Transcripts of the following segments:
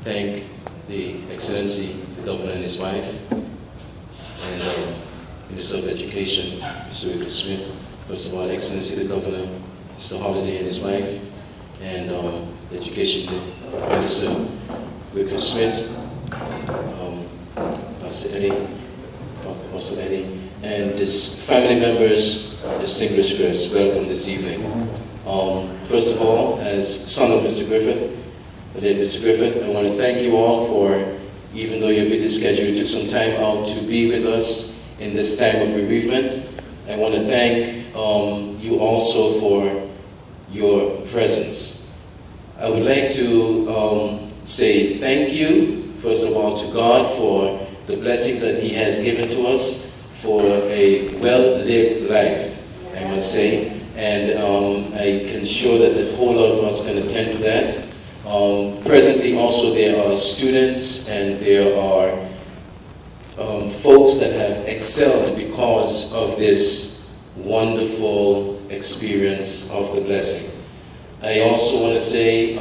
thank the Excellency, the Governor and his wife, and Minister of Education, Mr. Richard Smith. First of all, Excellency, the Governor, Mr. Holiday and his wife, and the Education Minister, Richard Smith, Pastor Eddie, and his family members, distinguished guests, welcome this evening. First of all, as son of Mr. Griffith, Mr. Griffith, I want to thank you all for, even though your busy schedule, you took some time out to be with us in this time of bereavement. I want to thank you also for your presence. I would like to say thank you, first of all, to God for the blessings that He has given to us for a well-lived life, I must say. And I can assure that the whole lot of us can attend to that. Presently also there are students and there are folks that have excelled because of this wonderful experience of the blessing. I also want to say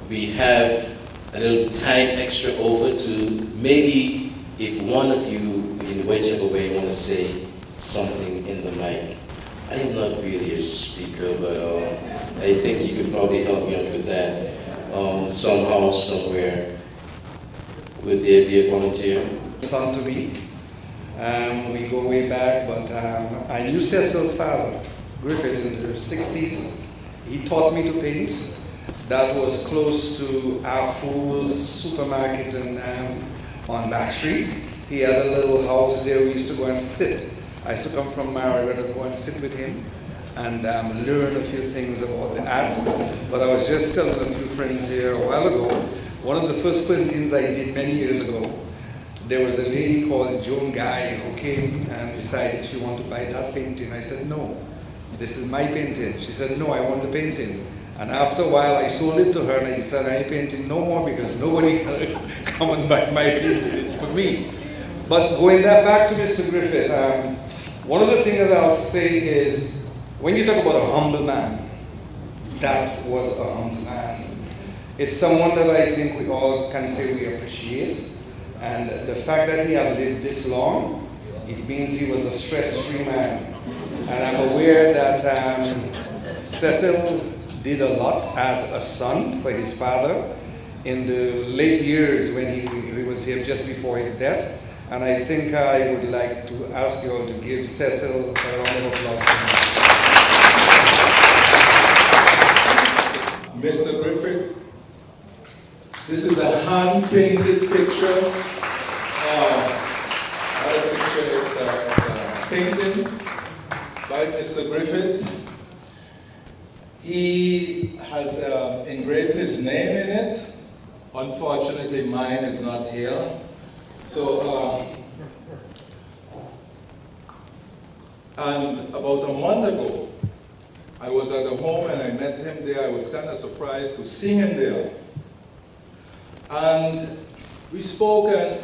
we have a little time extra over to maybe if one of you in whichever way want to say something in the mic. I am not really a speaker, but I think you could probably help me out with that. Somehow, somewhere, would there be a volunteer? Son to me. We go way back, but I knew Cecil's father, Griffith, in the 60s. He taught me to paint. That was close to our Fool's supermarket on Back Street. He had a little house there we used to go and sit. I used to come from Marietta to go and sit with him and learn a few things about the art. But I was just telling a few friends here a while ago, one of the first paintings I did many years ago, there was a lady called Joan Guy who came and decided she wanted to buy that painting. I said, no, this is my painting. She said, no, I want the painting. And after a while, I sold it to her and I decided I ain't painting no more because nobody can come and buy my painting. It's for me. But going back to Mr. Griffith, one of the things I'll say is, when you talk about a humble man, that was a humble man. It's someone that I think we all can say we appreciate. And the fact that he had lived this long, it means he was a stress-free man. And I'm aware that Cecil did a lot as a son for his father in the late years when he was here just before his death. And I think I would like to ask you all to give Cecil a round of applause. Mr. Griffith, this is a hand-painted picture. Not a picture, it's a painting by Mr. Griffith. He has engraved his name in it. Unfortunately, mine is not here. So, and about a month ago, I was at the home and I met him there. I was kind of surprised to see him there. And we spoke and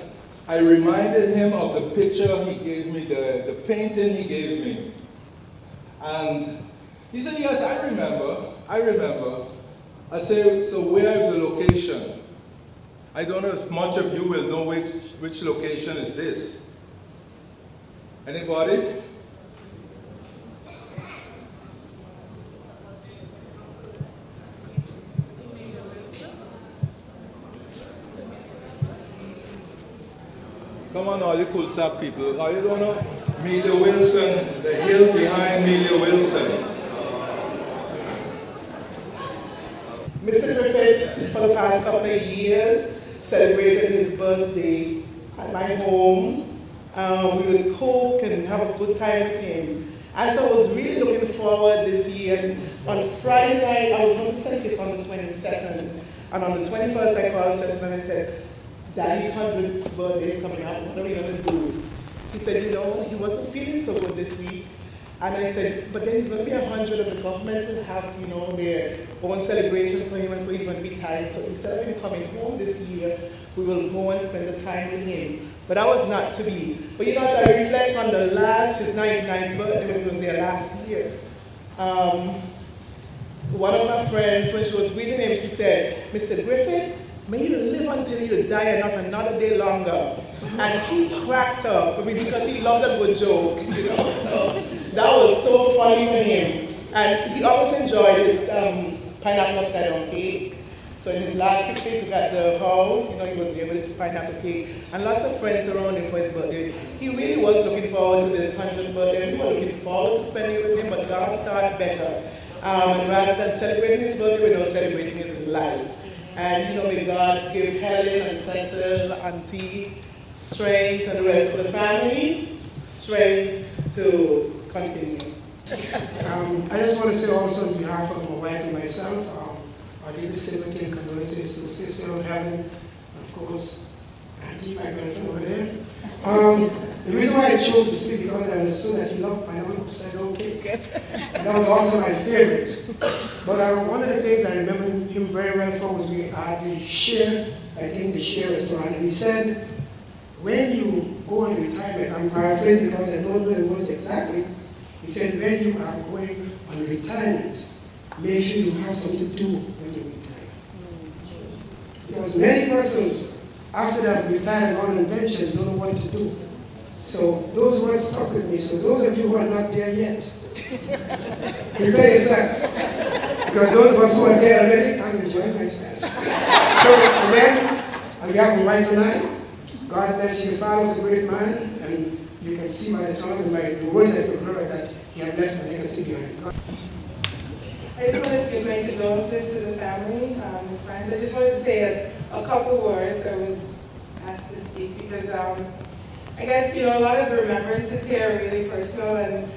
I reminded him of the picture he gave me, the painting he gave me. And he said, yes, I remember. I said, so where is the location? I don't know if much of you will know which location is this. Anybody? Come on, all you cool sack people. Oh, you don't know? Melia Wilson, the hill behind Melia Wilson. Mr. Griffith, for the past couple of years, celebrated his birthday at my home. We would cook and have a good time with him. I was really looking forward this year. On Friday night, I was going to send this on the 22nd. And on the 21st, I called Cecil and I said, Daddy's 100th birthday is coming up, what are we going to do? He said, you know, he wasn't feeling so good this week. And I said, but then he's going to be 100 and the government will have, you know, their own celebration for him and so he's going to be tired. So instead of him coming home this year, we will go and spend the time with him. But that was not to be. But you know, as I reflect on his 99th birthday when he was there last year, one of my friends, when she was greeting him, she said, Mr. Griffith, may you live until you die and not another day longer. And he cracked up, because he loved a good joke, So that was so funny for him. And he always enjoyed his pineapple upside down cake. So in his last picture, he took at the house, he was able to pineapple cake, and lots of friends around him for his birthday. He really was looking forward to this 100th birthday. We were looking forward to spending it with him, but God thought better. Rather than celebrating his birthday, we're now celebrating his life. And may God give Helen and Cecil, Auntie, strength, and the rest of the family, strength to continue. I just want to say also on behalf of my wife and myself, our deepest sympathy and condolences to Cecil, Helen, and of course, Auntie, my girlfriend over there. The reason why I chose to speak because I understood that you love pineapple upside down cake. And that was also my favorite. But one of the things I remember him very well for was we had the Share, I think the Share restaurant, and he said, when you go on retirement, I'm paraphrasing because I don't know the words exactly, he said, when you are going on retirement, make sure you have something to do when you retire. Because many persons, after they have retired and gone on pension, don't know what to do. So those words stuck with me. So those of you who are not there yet, prepare yourself. Because those of us who are there already, I'm enjoying myself. So again, on behalf of my wife and I, God bless you. Father was a great man, and you can see by the time of the words I prepared that he had left a legacy behind. I just wanted to give my condolences to the family and friends. I just wanted to say a couple words. I was asked to speak because I guess a lot of the remembrances here are really personal, and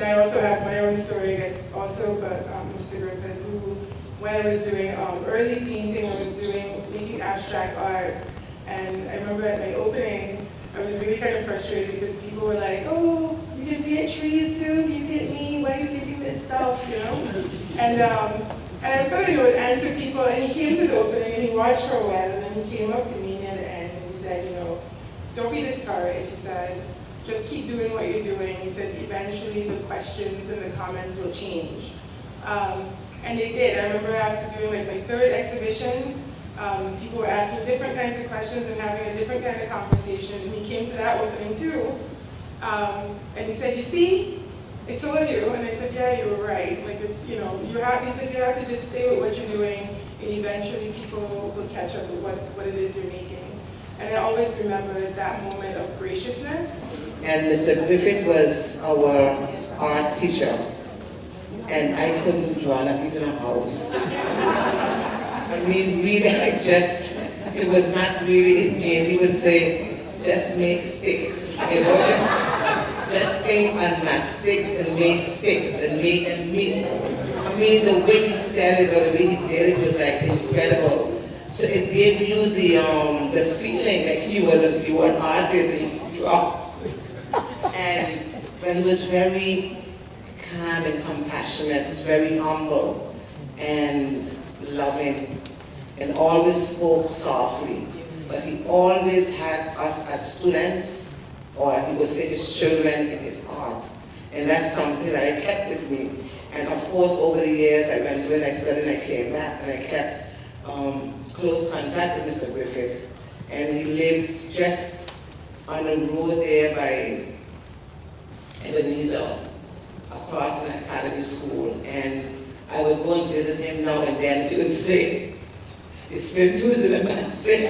I also have my own story, I guess, also. But Mr. Griffith, who when I was doing early painting, I was making abstract art, and I remember at my opening, I was really kind of frustrated because people were like, "Oh, you can paint trees too? Can you paint me? Why are you painting this stuff?" And I sort of would answer people, and he came to the opening and he watched for a while, and then he came up to me near the end and he said, "Don't be discouraged." He said, "Just keep doing what you're doing." He said, "Eventually the questions and the comments will change." And they did. I remember after doing my third exhibition, people were asking different kinds of questions and having a different kind of conversation. And he came to that opening too. And he said, "You see, I told you." And I said, "Yeah, you were right. He said, you have to just stay with what you're doing, and eventually people will catch up with what it is you're making." And I always remember that moment of graciousness. And Mr. Griffith was our art teacher. And I couldn't draw not even a house. Really, it was not really in me. He would say, "Just make sticks." Just think and match sticks and make sticks and make and meet. The way he said it or the way he did it was incredible. So it gave you the feeling like you were an artist and you draw. But he was very calm and compassionate. He's very humble and loving and always spoke softly. But he always had us as students, or he would say his children, in his heart. And that's something that I kept with me. And of course, over the years, I went to it, I studied, and I came back, and I kept close contact with Mr. Griffith. And he lived just on the road there by Ebenezer, across from the academy school. And I would go and visit him now and then. He would say, "You're still using them at six."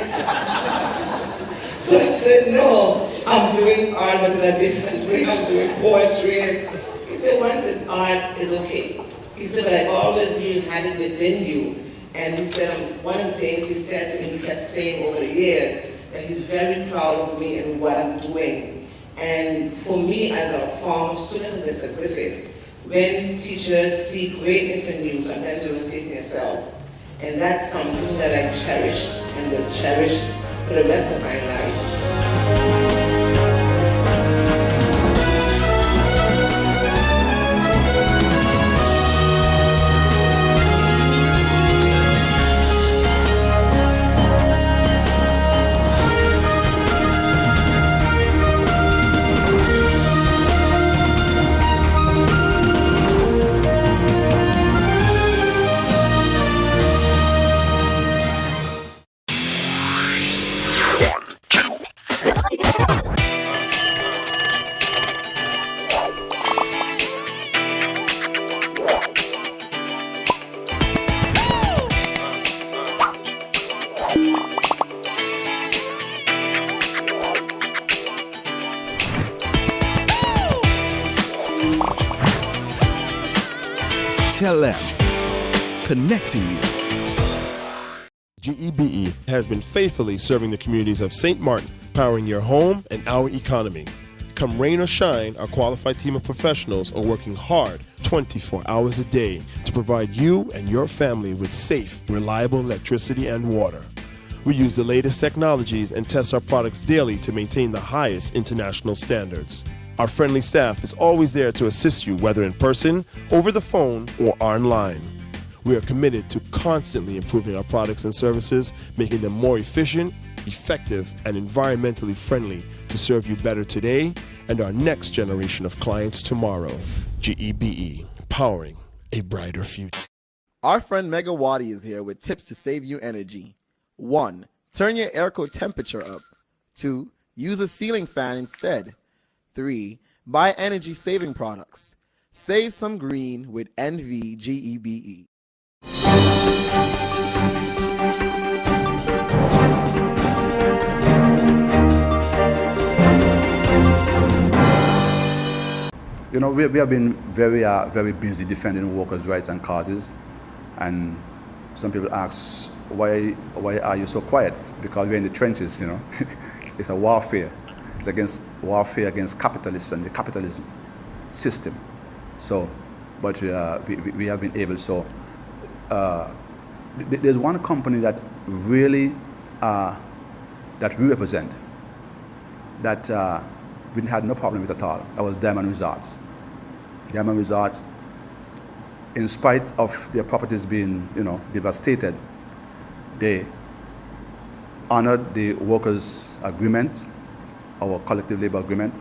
So I said, "No, I'm doing art, but in a different way. I'm doing poetry." He said, "Once it's art, it's okay." He said, "But I always knew you had it within you." And he said, one of the things he said to me, he kept saying over the years, that he's very proud of me and what I'm doing. And for me, as a former student of Mr. Griffith, when teachers see greatness in you, sometimes you don't see it in yourself. And that's something that I cherish and will cherish for the rest of my life. SXM, connecting you. GEBE has been faithfully serving the communities of St. Martin, powering your home and our economy. Come rain or shine, our qualified team of professionals are working hard 24 hours a day to provide you and your family with safe, reliable electricity and water. We use the latest technologies and test our products daily to maintain the highest international standards. Our friendly staff is always there to assist you, whether in person, over the phone, or online. We are committed to constantly improving our products and services, making them more efficient, effective, and environmentally friendly to serve you better today and our next generation of clients tomorrow. GEBE, powering a brighter future. Our friend Megawati is here with tips to save you energy. 1. Turn your airco temperature up. 2. Use a ceiling fan instead. 3. Buy energy-saving products. Save some green with NVGEBE. You know, we have been very busy defending workers' rights and causes, and some people ask, why are you so quiet? Because we're in the trenches, you know. It's a warfare. It's warfare against capitalists and the capitalism system. So, but we have been able. So, there's one company that really that we represent that we had no problem with at all. That was Diamond Resorts. Diamond Resorts, in spite of their properties being, you know, devastated, they honored the workers' agreement, our collective labor agreement.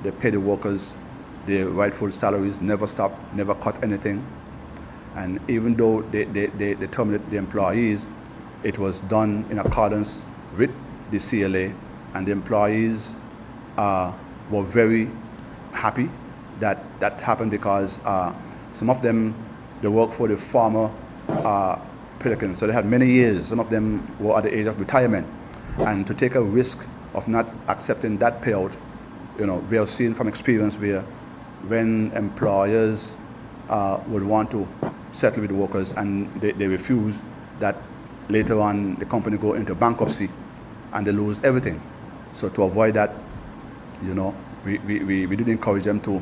They paid the workers their rightful salaries, never stopped, never cut anything. And even though they terminated the employees, it was done in accordance with the CLA, and the employees were very happy that that happened, because some of them, they worked for the former Pelican, so they had many years. Some of them were at the age of retirement, and to take a risk of not accepting that payout, you know, we have seen from experience where when employers would want to settle with the workers and they refuse, that later on the company go into bankruptcy and they lose everything. So to avoid that, you know, we did encourage them to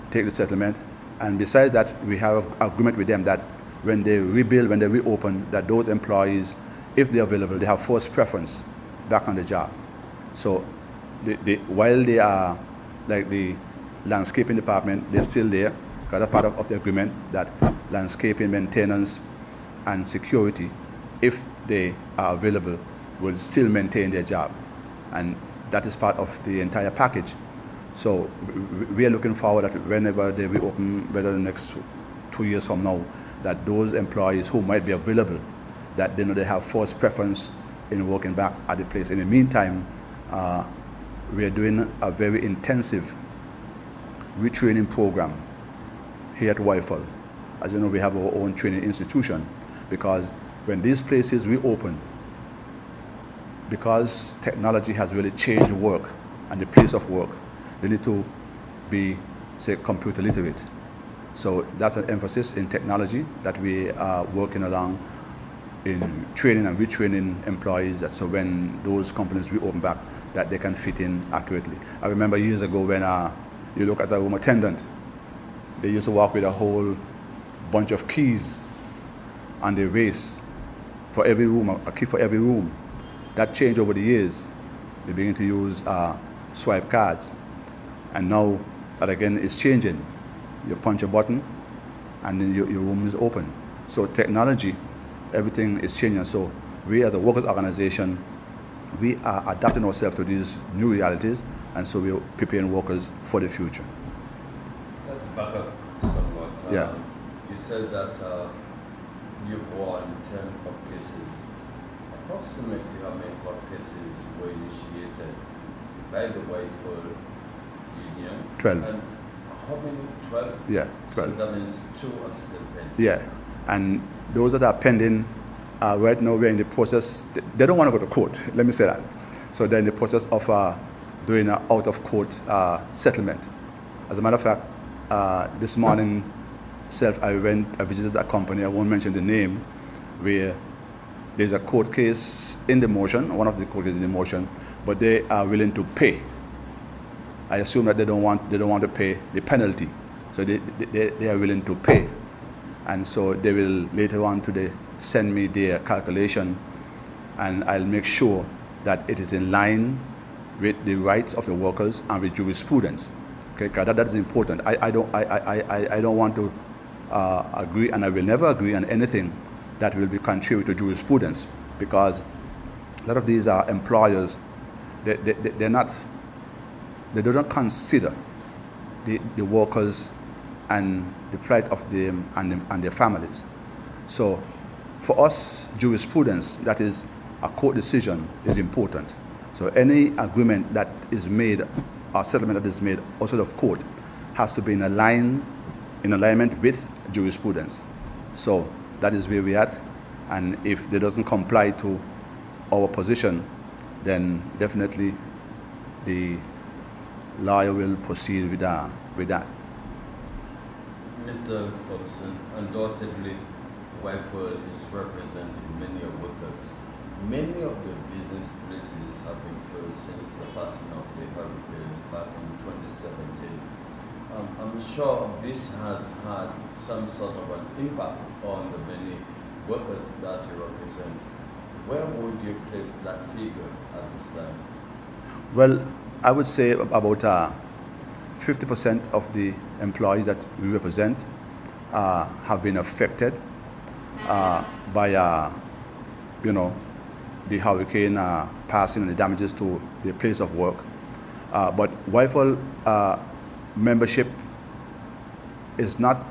take the settlement. And besides that, we have an agreement with them that when they rebuild, when they reopen, that those employees, if they're available, they have first preference back on the job. So while they are, like the landscaping department, they're still there, because that's part of the agreement, that landscaping, maintenance, and security, if they are available, will still maintain their job. And that is part of the entire package. So we are looking forward that whenever they reopen, whether the next 2 years from now, that those employees who might be available, that they know they have first preference in working back at the place. In the meantime, we are doing a very intensive retraining program here at Wyfall. As you know, we have our own training institution, because when these places reopen, because technology has really changed work and the place of work, they need to be, say, computer literate. So that's an emphasis in technology that we are working along in training and retraining employees, that so when those companies reopen back, that they can fit in accurately. I remember years ago when you look at a room attendant, they used to walk with a whole bunch of keys and they race for every room, a key for every room. That changed over the years. They begin to use swipe cards. And now that again is changing. You punch a button and then your room is open. So technology, everything is changing. So we as a workers organization, we are adapting ourselves to these new realities, and so we're preparing workers for the future. Let's back up somewhat. Yeah. You said that you've won 10 court cases. Approximately how many court cases were initiated by the Wyfall Union? 12. And how many? 12? Yeah, 12. So that means 2 are still pending. Yeah, and those that are pending, right now we're in the process, they don't want to go to court, let me say that. So they're in the process of doing an out-of-court settlement. As a matter of fact, this morning, I visited a company, I won't mention the name, where there's a court case in the motion, one of the court cases in the motion, but they are willing to pay. I assume that they don't want to pay the penalty, so they are willing to pay, and so they will later on today send me their calculation, and I'll make sure that it is in line with the rights of the workers and with jurisprudence. Okay, that is important. I don't want to agree, and I will never agree on anything that will be contrary to jurisprudence, because a lot of these are employers. They do not consider the workers and the plight of them and their families. So for us, jurisprudence, that is a court decision, is important. So any agreement that is made, or settlement that is made outside of court, has to be in alignment with jurisprudence. So that is where we're at, and if they doesn't comply to our position, then definitely the lawyer will proceed with that. Mr. Thompson, undoubtedly, WIFO is representing many of workers. Many of the business places have been closed since the passing of the hurricanes back in 2017. I'm sure this has had some sort of an impact on the many workers that you represent. Where would you place that figure at this time? Well, I would say about 50% of the employees that we represent have been affected by, the hurricane passing and the damages to their place of work. But WIFO membership is not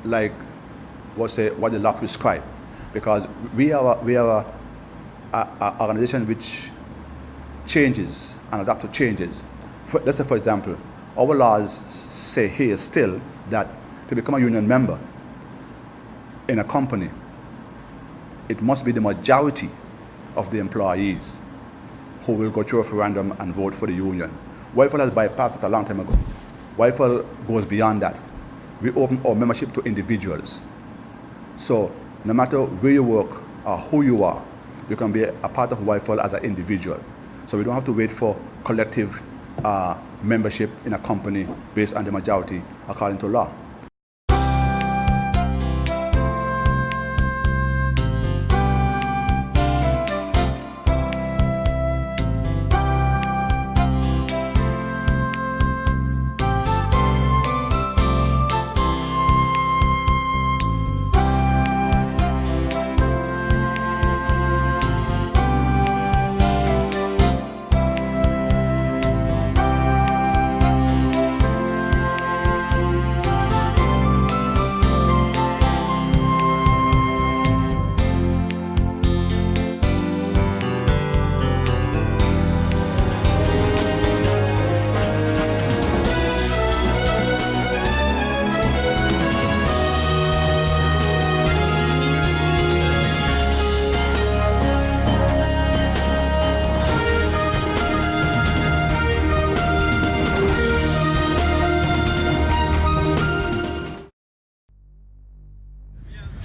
like what the law prescribes, because we are an organization which changes and adapt to changes. Let's say, for example, our laws say here still that to become a union member in a company, it must be the majority of the employees who will go through a referendum and vote for the union. WIFO has bypassed it a long time ago. WIFO goes beyond that. We open our membership to individuals. So no matter where you work or who you are, you can be a part of WIFO as an individual. So we don't have to wait for collective membership in a company based on the majority according to law.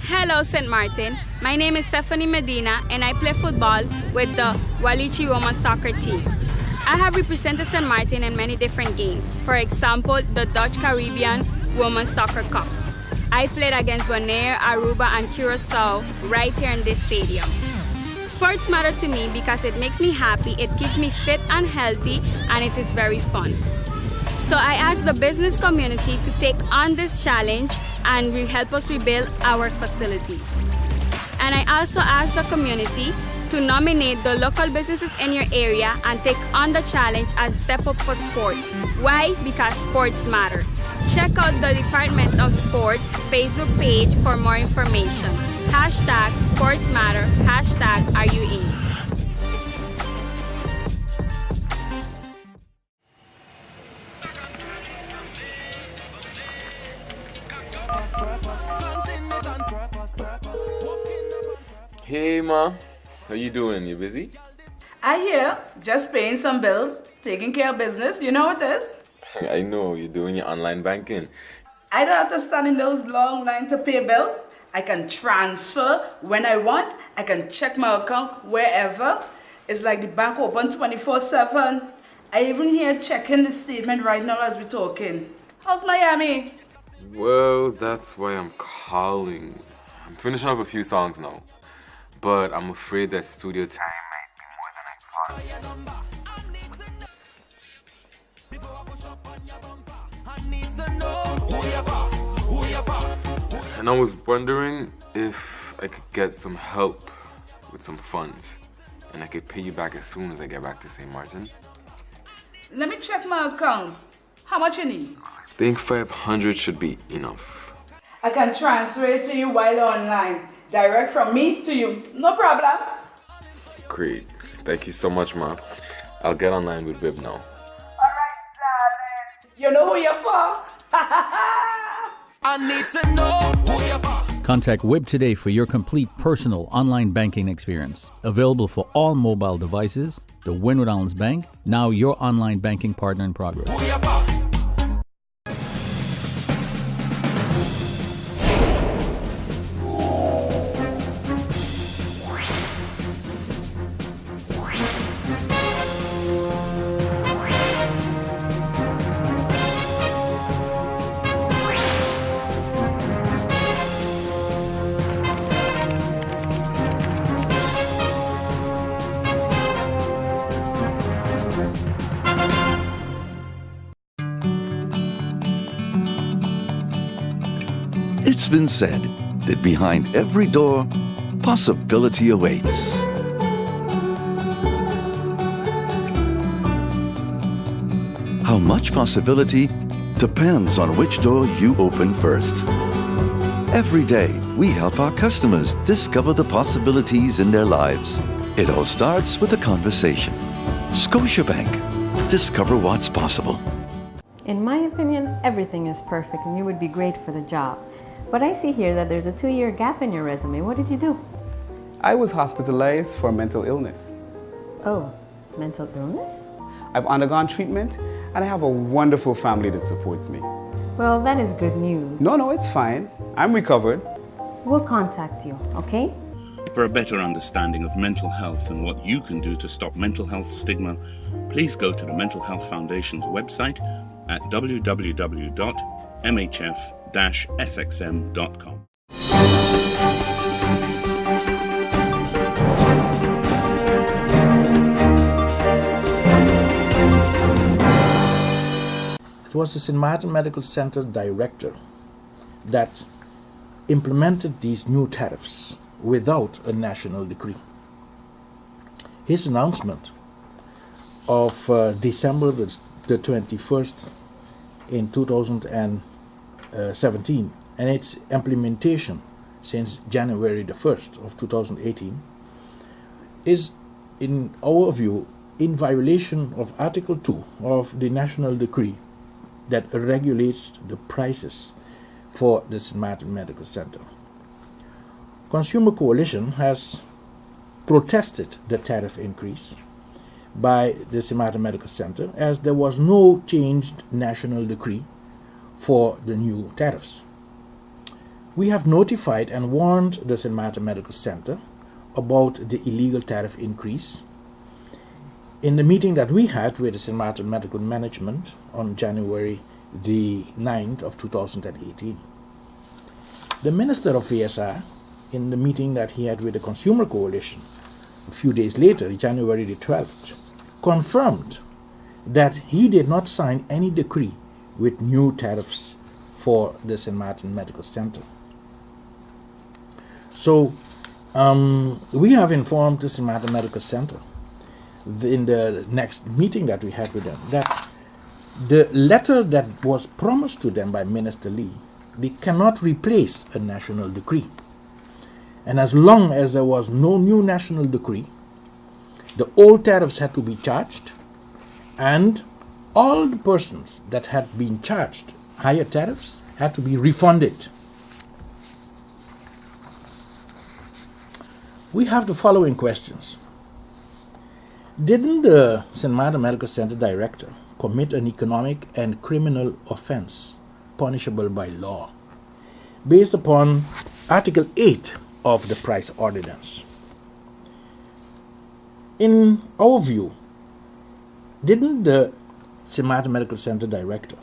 Hello, St. Martin. My name is Stephanie Medina, and I play football with the Walichi Women's Soccer team. I have represented St. Martin in many different games. For example, the Dutch Caribbean Women's Soccer Cup. I played against Bonaire, Aruba, and Curacao right here in this stadium. Sports matter to me because it makes me happy, it keeps me fit and healthy, and it is very fun. So I asked the business community to take on this challenge and help us rebuild our facilities. And I also asked the community to nominate the local businesses in your area and take on the challenge and step up for sport. Why? Because sports matter. Check out the Department of Sport Facebook page for more information. #SportsMatter, #AreYouIn. Hey ma, how you doing? You busy? I hear, just paying some bills, taking care of business, you know what it is? I know, you're doing your online banking. I don't have to stand in those long lines to pay bills. I can transfer when I want. I can check my account wherever. It's like the bank open 24/7. I even here checking the statement right now as we're talking. How's Miami? Well, that's why I'm calling. I'm finishing up a few songs now, but I'm afraid that studio time might be more than I thought. And I was wondering if I could get some help with some funds, and I could pay you back as soon as I get back to St. Martin. Let me check my account. How much you need? I think 500 should be enough. I can transfer it to you while online. Direct from me to you. No problem. Great. Thank you so much, Ma. I'll get online with Wib now. Alright, darling. You know who you're for? I need to know who you're for. Contact Wib today for your complete personal online banking experience. Available for all mobile devices. The Wynwood Islands Bank, now your online banking partner in progress. It's been said that behind every door, possibility awaits. How much possibility depends on which door you open first. Every day, we help our customers discover the possibilities in their lives. It all starts with a conversation. Scotiabank. Discover what's possible. In my opinion, everything is perfect and you would be great for the job. But I see here that there's a 2-year gap in your resume. What did you do? I was hospitalized for mental illness. Oh, mental illness? I've undergone treatment and I have a wonderful family that supports me. Well, that is good news. No, it's fine. I'm recovered. We'll contact you, okay? For a better understanding of mental health and what you can do to stop mental health stigma, please go to the Mental Health Foundation's website at www.mhf-sxm.com. It was the St. Martin Medical Center director that implemented these new tariffs without a national decree. His announcement of December the 21st in 2017 and its implementation since January the 1st of 2018 is, in our view, in violation of Article 2 of the National Decree that regulates the prices for the St. Martin Medical Center. Consumer Coalition has protested the tariff increase by the St. Martin Medical Center as there was no changed national decree for the new tariffs. We have notified and warned the St. Martin Medical Center about the illegal tariff increase in the meeting that we had with the St. Martin Medical Management on January the 9th of 2018. The Minister of VSR, in the meeting that he had with the Consumer Coalition a few days later, January the 12th, confirmed that he did not sign any decree with new tariffs for the St. Martin Medical Center. So we have informed the St. Martin Medical Center in the next meeting that we had with them that the letter that was promised to them by Minister Lee, they cannot replace a national decree. And as long as there was no new national decree, the old tariffs had to be charged, and all the persons that had been charged higher tariffs had to be refunded. We have the following questions. Didn't the St. Martin Medical Center director commit an economic and criminal offense punishable by law, based upon Article 8 of the Price Ordinance. In our view, didn't the St. Martin Medical Center director,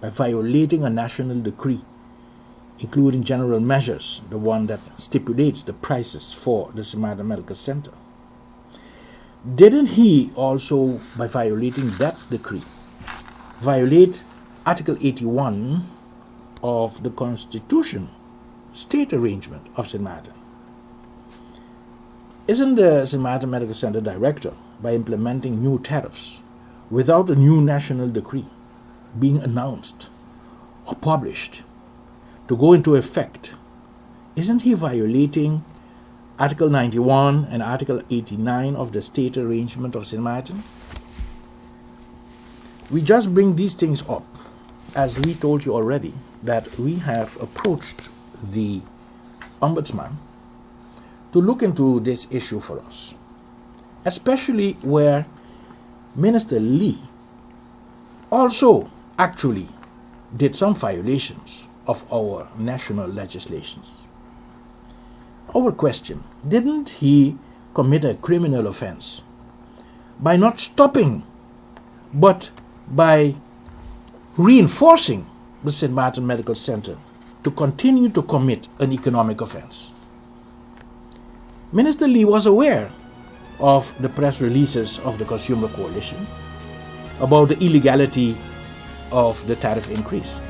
by violating a national decree, including general measures, the one that stipulates the prices for the St. Martin Medical Center, didn't he also, by violating that decree, violate Article 81 of the Constitution, state arrangement of St. Martin? Isn't the St. Martin Medical Center director, by implementing new tariffs without a new national decree being announced or published to go into effect, isn't he violating Article 91 and Article 89 of the state arrangement of St. Martin? We just bring these things up, as we told you already, that we have approached the Ombudsman to look into this issue for us, especially where Minister Lee also actually did some violations of our national legislations. Our question, didn't he commit a criminal offense by not stopping, but by reinforcing the St. Martin Medical Center to continue to commit an economic offense? Minister Lee was aware of the press releases of the Consumer Coalition about the illegality of the tariff increase.